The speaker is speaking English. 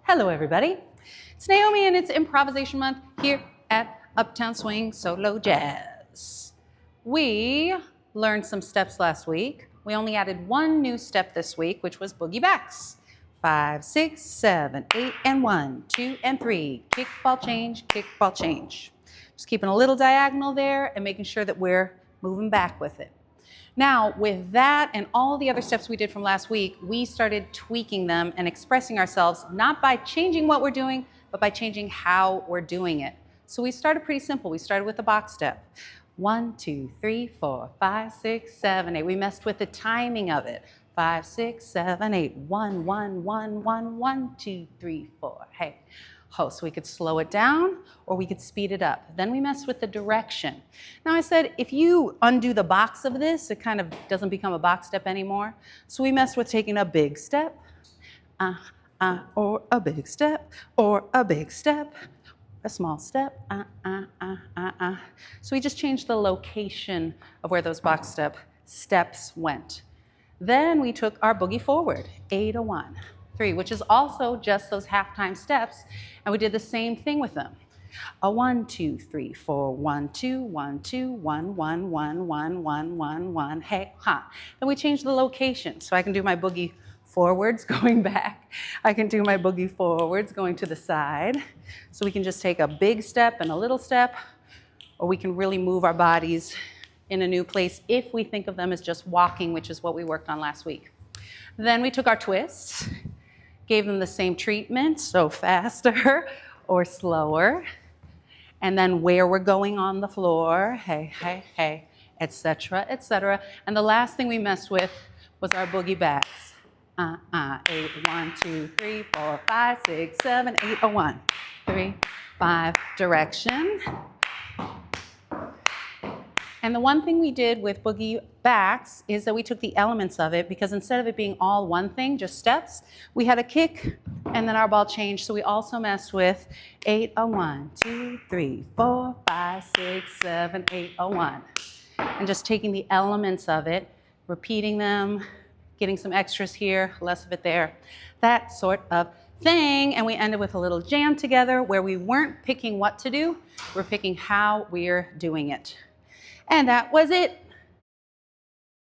Hello everybody, it's Naomi and it's Improvisation Month here at Uptown Swing Solo Jazz. We learned some steps last week. We only added one new step this week, which was boogie backs. 5, 6, 7, 8, and 1, 2, and 3. Kick, ball, change, kick, ball, change. Just keeping a little diagonal there and making sure that we're moving back with it. Now, with that and all the other steps we did from last week, we started tweaking them and expressing ourselves, not by changing what we're doing, but by changing how we're doing it. So we started pretty simple. We started with the box step. 1, 2, 3, 4, 5, 6, 7, 8. We messed with the timing of it. 5, 6, 7, 8. 1, 1, 1, 1, 1, 2, 3, 4. Hey. Oh, so we could slow it down or we could speed it up. Then we messed with the direction. Now I said, if you undo the box of this, it kind of doesn't become a box step anymore. So we messed with taking a big step, or a big step, or a big step, a small step, So we just changed the location of where those box steps went. Then we took our boogie forward, 8, 1, 3, which is also just those halftime steps, and we did the same thing with them. A 1, 2, 3, 4, 1, 2, 1, 2, 1, 1, 1, 1, 1, 1, 1, hey, ha. Then we changed the location, so I can do my boogie forwards going back. I can do my boogie forwards going to the side. So we can just take a big step and a little step, or we can really move our bodies in a new place if we think of them as just walking, which is what we worked on last week. Then we took our twists, gave them the same treatment, so faster or slower, and then where we're going on the floor, hey, hey, hey, etc., etc. And the last thing we messed with was our boogie backs. 8, 1, 2, 3, 4, 5, 6, 7, 8, 1, 3, 5, direction. And the one thing we did with boogie backs is that we took the elements of it, because instead of it being all one thing, just steps, we had a kick and then our ball changed. So we also messed with 8, 1, 2, 3, 4, 5, 6, 7, 8, 1. And just taking the elements of it, repeating them, getting some extras here, less of it there, that sort of thing. And we ended with a little jam together where we weren't picking what to do, we're picking how we're doing it. And that was it.